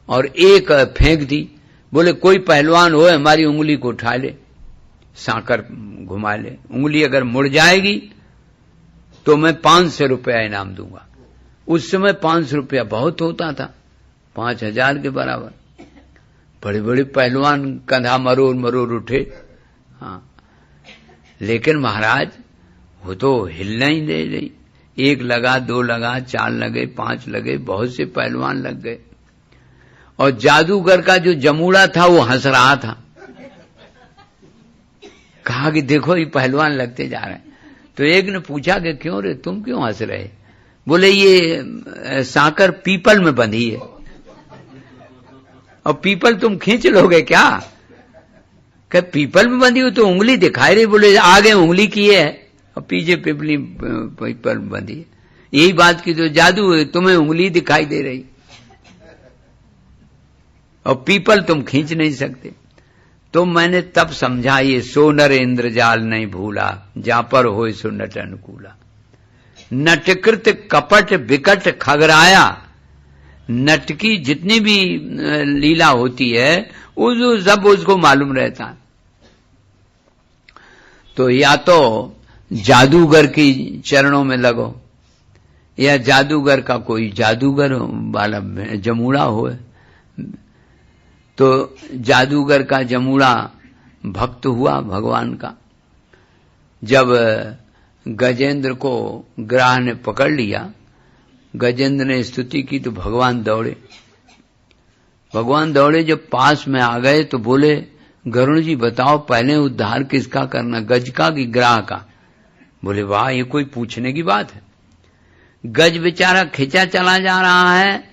और एक फेंक दी। बोले कोई पहलवान हो हमारी उंगली को उठा ले, सांकर घुमा ले, उंगली अगर मुड़ जाएगी तो मैं 500 रुपया इनाम दूंगा। उस समय 500 रुपया बहुत होता था, 5000 के बराबर। बड़े बड़े पहलवान कंधा मरोड़ मरोड़ उठे। हाँ, लेकिन महाराज वो तो हिलना ही दे रही। 1 लगा, 2 लगा, 4 लगे, 5 लगे, बहुत से पहलवान लग गए। और जादूगर का जो जमुड़ा था वो हंस रहा था। कहा कि देखो ये पहलवान लगते जा रहे हैं। तो एक ने पूछा कि क्यों रे, तुम क्यों हंस रहे? बोले ये सांकर पीपल में बंधी है, और पीपल तुम खींच लोगे क्या? क्या पीपल में बंधी हो तो उंगली दिखाई रही। बोले आगे उंगली की है और पीछे पीपल बंधी है। यही बात की तो जादू है, तुम्हें उंगली दिखाई दे रही और पीपल तुम खींच नहीं सकते। तो मैंने तब समझा ये सोनर इंद्रजाल नहीं भूला, जा पर होय सो नट अनुकूला। नटकृत कपट विकट खगराया, नट की जितनी भी लीला होती है उस सब उसको मालूम रहता है। तो या तो जादूगर की चरणों में लगो, या जादूगर का कोई जादूगर वाला जमुड़ा हो। तो जादूगर का जमुड़ा भक्त हुआ भगवान का। जब गजेंद्र को ग्राह ने पकड़ लिया, गजेंद्र ने स्तुति की तो भगवान दौड़े। भगवान दौड़े, जब पास में आ गए तो बोले गरुण जी बताओ पहले उद्धार किसका करना, गज का कि ग्राह का? बोले वाह, ये कोई पूछने की बात है। गज बेचारा खिंचा चला जा रहा है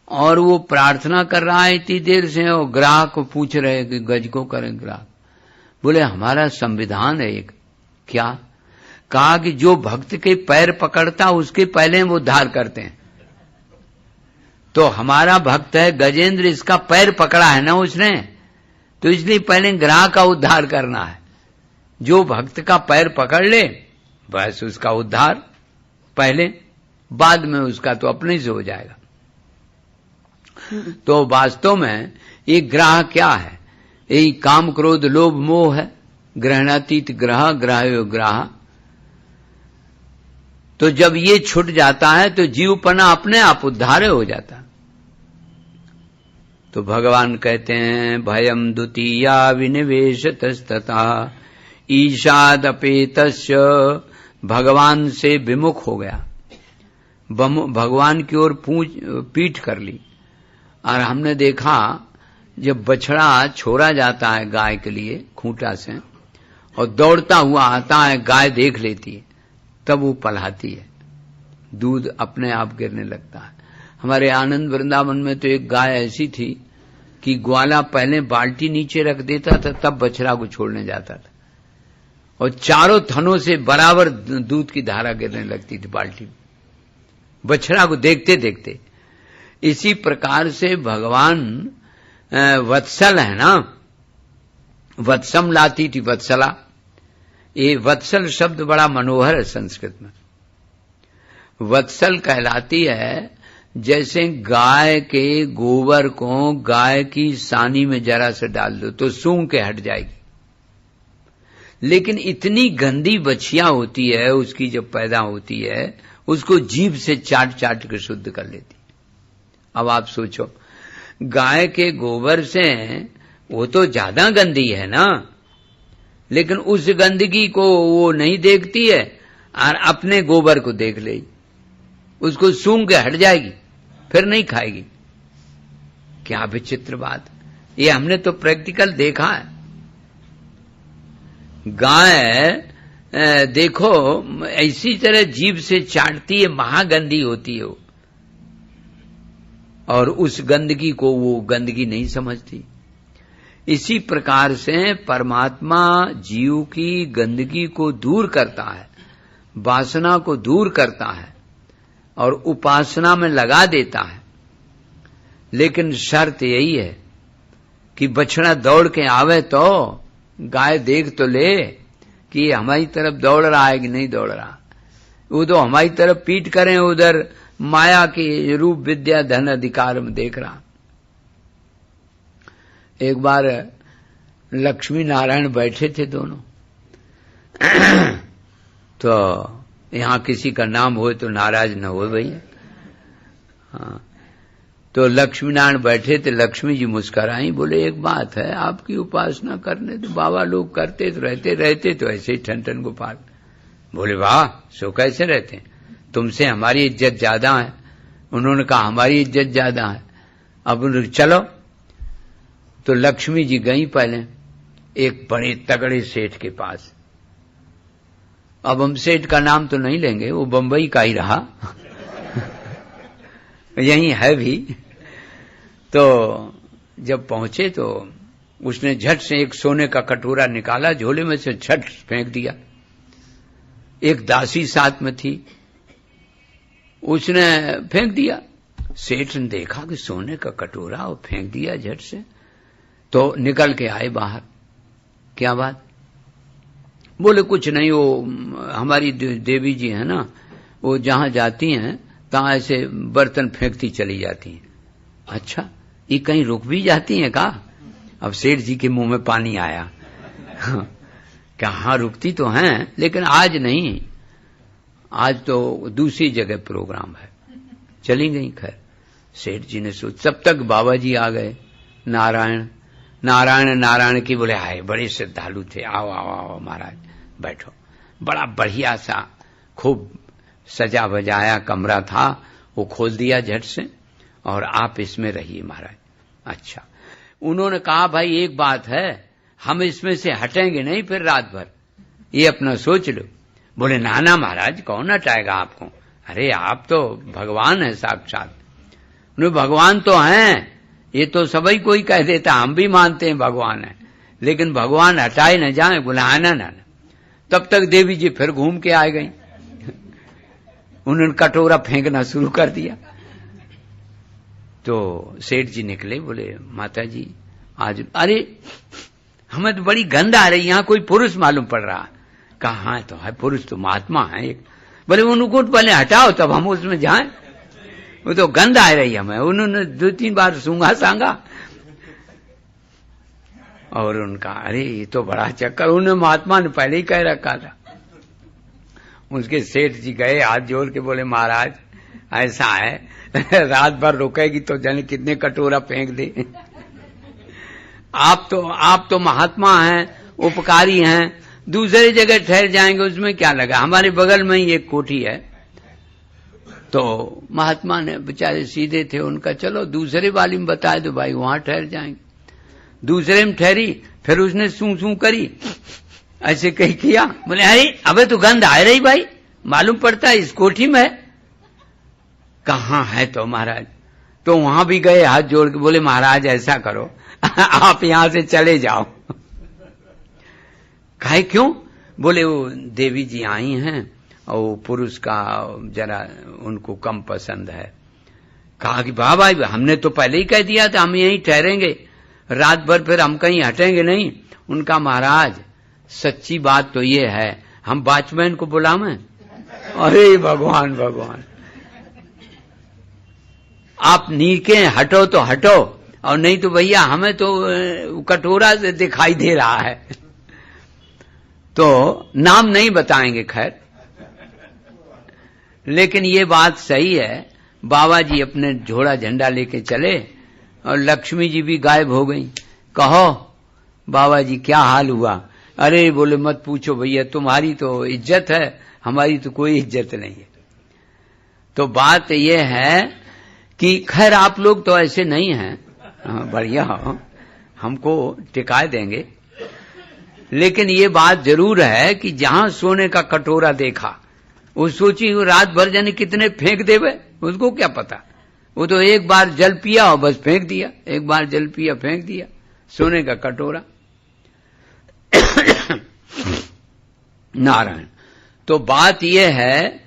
और वो प्रार्थना कर रहा है इतनी देर से, और ग्राह को पूछ रहे कि गज को करें ग्राह। बोले हमारा संविधान है एक। क्या? कहा कि जो भक्त के पैर पकड़ता उसके पहले वो उद्धार करते हैं। तो हमारा भक्त है गजेंद्र, इसका पैर पकड़ा है ना उसने, तो इसलिए पहले ग्राह का उद्धार करना है। जो भक्त का पैर पकड़ ले बस उसका उद्धार पहले, बाद में उसका तो अपने से हो जाएगा। तो वास्तव में ये ग्राह क्या है? यही काम क्रोध लोभ मोह है। ग्रहणातीत ग्रह, ग्राह्यो ग्राह। तो जब ये छूट जाता है तो जीवपना अपने आप उद्धार हो जाता। तो भगवान कहते हैं भयम द्वितीया विनिवेशतस्तथा ईशादपेतस्य, भगवान से विमुख हो गया, भगवान की ओर पीठ कर ली। और हमने देखा जब बछड़ा छोड़ा जाता है गाय के लिए खूंटा से और दौड़ता हुआ आता है, गाय देख लेती है, तब वो पलाती है, दूध अपने आप गिरने लगता है। हमारे आनंद वृंदावन में तो एक गाय ऐसी थी कि ग्वाला पहले बाल्टी नीचे रख देता था, तब बछड़ा को छोड़ने जाता था, और चारों थनों से बराबर दूध की धारा गिरने लगती थी बाल्टी में, बछड़ा को देखते देखते। इसी प्रकार से भगवान वत्सल है ना, वत्सम लाती थी वत्सला। ये वत्सल शब्द बड़ा मनोहर है संस्कृत में। वत्सल कहलाती है जैसे गाय के गोबर को गाय की सानी में जरा से डाल दो तो सूंघ के हट जाएगी, लेकिन इतनी गंदी बछिया होती है उसकी, जब पैदा होती है उसको जीभ से चाट चाट के शुद्ध कर लेती। अब आप सोचो, गाय के गोबर से वो तो ज्यादा गंदी है ना, लेकिन उस गंदगी को वो नहीं देखती है और अपने गोबर को देख ले, उसको सूंघ के हट जाएगी, फिर नहीं खाएगी। क्या विचित्र बात, ये हमने तो प्रैक्टिकल देखा है। गाय देखो ऐसी तरह जीभ से चाटती है, महागंदी होती है वो, और उस गंदगी को वो गंदगी नहीं समझती। इसी प्रकार से परमात्मा जीव की गंदगी को दूर करता है, वासना को दूर करता है और उपासना में लगा देता है। लेकिन शर्त यही है कि बछड़ा दौड़ के आवे तो गाय देख तो ले कि ये हमारी तरफ दौड़ रहा है कि नहीं दौड़ रहा। वो तो हमारी तरफ पीठ करें, उधर माया की रूप विद्या धन अधिकार में देख रहा। एक बार लक्ष्मी नारायण बैठे थे दोनों तो यहां किसी का नाम हो तो नाराज न हो भैया। हाँ, तो लक्ष्मी नारायण बैठे थे, लक्ष्मी जी मुस्कुराई, बोले एक बात है, आपकी उपासना करने तो बाबा लोग करते तो रहते तो ऐसे ही ठन ठन गोपाल। बोले वाह, सो कैसे रहते हैं, तुमसे हमारी इज्जत ज्यादा है। उन्होंने कहा हमारी इज्जत ज्यादा है, अब चलो। तो लक्ष्मी जी गई पहले एक बड़े तगड़े सेठ के पास। अब हम सेठ का नाम तो नहीं लेंगे, वो बंबई का ही रहा यही है भी। तो जब पहुंचे तो उसने झट से एक सोने का कटोरा निकाला, झोले में से झट फेंक दिया। एक दासी साथ में थी, उसने फेंक दिया। सेठ ने देखा कि सोने का कटोरा, और फेंक दिया झट से। तो निकल के आए बाहर, क्या बात? बोले कुछ नहीं, वो हमारी देवी जी है ना, वो जहां जाती हैं तहां ऐसे बर्तन फेंकती चली जाती हैं। अच्छा, ये कहीं रुक भी जाती हैं का? अब सेठ जी के मुंह में पानी आया क्या हाँ रुकती तो हैं, लेकिन आज नहीं, आज तो दूसरी जगह प्रोग्राम है, चली गई। खैर सेठ जी ने सोच, तब तक बाबा जी आ गए, नारायण नारायण नारायण की। बोले हाय, बड़े श्रद्धालु थे, आओ आओ आओ महाराज बैठो। बड़ा बढ़िया सा खूब सजा बजाया कमरा था, वो खोल दिया झट से, और आप इसमें रहिए महाराज। अच्छा, उन्होंने कहा भाई एक बात है, हम इसमें से हटेंगे नहीं फिर रात भर, ये अपना सोच लो। बोले ना ना महाराज, कौन हटाएगा आपको, अरे आप तो भगवान है साक्षात। भगवान तो हैं, ये तो सभी कोई कह देता, हम भी मानते हैं भगवान है, लेकिन भगवान हटाए न जाए। बोले आना ना। तब तक देवी जी फिर घूम के आ गई, उन्होंने कटोरा फेंकना शुरू कर दिया। तो सेठ जी निकले, बोले माता जी आज, अरे हमें तो बड़ी गंध आ रही, यहाँ कोई पुरुष मालूम पड़ रहा। कहाँ तो है पुरुष, तो महात्मा है एक। बोले उनको पहले हटाओ तब हम उसमें जाएं, वो तो गंध आ रही हमें। उन्होंने 2-3 बार सूंघा सांगा, और उनका अरे ये तो बड़ा चक्कर, उन्हें महात्मा ने पहले ही कह रखा था। उसके सेठ जी गए, हाथ जोड़ के बोले महाराज ऐसा है रात भर रुकेगी तो जाने कितने कटोरा फेंक दे। आप तो महात्मा हैं, उपकारी हैं, दूसरी जगह ठहर जाएंगे उसमें क्या लगा, हमारे बगल में ही एक कोठी है। तो महात्मा ने बेचारे सीधे थे, उनका चलो दूसरे वाली में बताए दो भाई, वहां ठहर जाएंगे। दूसरे में ठहरी, फिर उसने सूं सूं करी, ऐसे कहीं किया। बोले अरे अबे तो गंध आ रही भाई, मालूम पड़ता है इस कोठी में है। कहाँ है तो महाराज? तो वहां भी गए, हाथ जोड़ के बोले महाराज ऐसा करो आप यहां से चले जाओ। कहे क्यों? बोले वो देवी जी आई हैं और वो पुरुष का जरा उनको कम पसंद है। कहा कि बाबा हमने तो पहले ही कह दिया था हम यहीं ठहरेंगे रात भर, फिर हम कहीं हटेंगे नहीं। उनका महाराज सच्ची बात तो ये है, हम वॉचमैन को बुलावें? अरे भगवान भगवान, आप नीचे हटो तो हटो, और नहीं तो भैया हमें तो कटोरा से दिखाई दे रहा है। तो नाम नहीं बताएंगे खैर, लेकिन ये बात सही है। बाबा जी अपने झोड़ा झंडा लेके चले और लक्ष्मी जी भी गायब हो गई। कहो बाबा जी क्या हाल हुआ? अरे बोले मत पूछो भैया, तुम्हारी तो इज्जत है, हमारी तो कोई इज्जत नहीं है। तो बात यह है कि खैर आप लोग तो ऐसे नहीं हैं, बढ़िया हो, हमको टिकाए देंगे। लेकिन ये बात जरूर है कि जहां सोने का कटोरा देखा वो सोची वो रात भर जाने कितने फेंक देवे, उसको क्या पता। वो तो एक बार जल पिया और बस फेंक दिया, एक बार जल पिया फेंक दिया सोने का कटोरा। नारायण। तो बात यह है,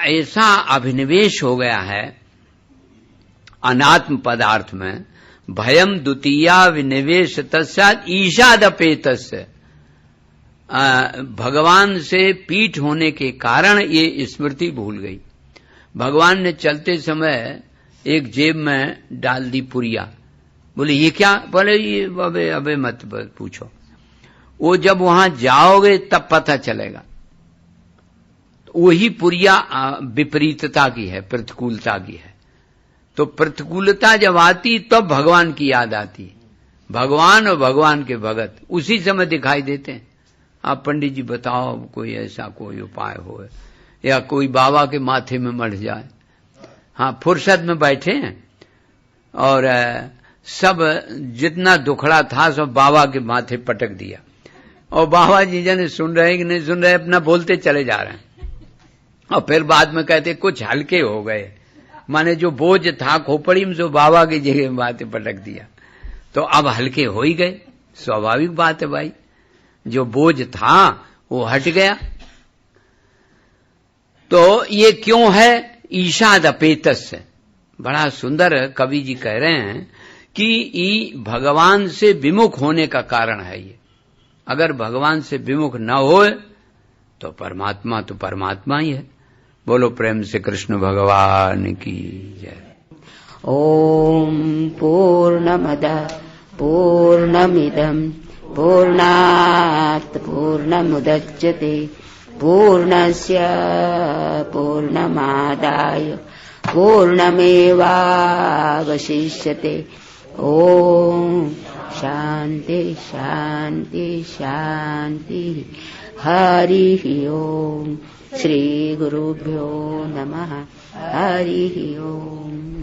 ऐसा अभिनिवेश हो गया है अनात्म पदार्थ में, भयम द्वितीया विनिवेश तस्यात् ईशादपेतस्य, भगवान से पीठ होने के कारण ये स्मृति भूल गई। भगवान ने चलते समय एक जेब में डाल दी पुरिया। बोले ये क्या? बोले ये अबे अबे मत पूछो, वो जब वहां जाओगे तब पता चलेगा। वही पुरिया विपरीतता की है, प्रतिकूलता की है। तो प्रतिकूलता जब आती तब भगवान की याद आती। भगवान और भगवान के भगत उसी समय दिखाई देते हैं। आप पंडित जी बताओ कोई ऐसा कोई उपाय हो, या कोई बाबा के माथे में मढ़ जाए। हाँ, फुर्सत में बैठे हैं और सब जितना दुखड़ा था सब बाबा के माथे पटक दिया, और बाबा जी जाने सुन रहे कि नहीं सुन रहे, अपना बोलते चले जा रहे हैं। और फिर बाद में कहते कुछ हल्के हो गए, माने जो बोझ था खोपड़ी में जो बाबा की जगह माथे पटक दिया, तो अब हल्के हो ही गए। स्वाभाविक बात है भाई, जो बोझ था वो हट गया। तो ये क्यों है? ईशाद अपेतस्य। बड़ा सुंदर कवि जी कह रहे हैं कि भगवान से विमुख होने का कारण है ये। अगर भगवान से विमुख न हो तो परमात्मा तो परमात्मा ही है। बोलो प्रेम से कृष्ण भगवान की जय। ओम पूर्णमदः पूर्णमिदं पूर्णात् पूर्णमुदच्यते पूर्णस्य पूर्णमादाय पूर्णमेवावशिष्यते। ओम शांति शांति शांति। हरि ओम। श्री गुरुभ्यो नमः। हरि ओम।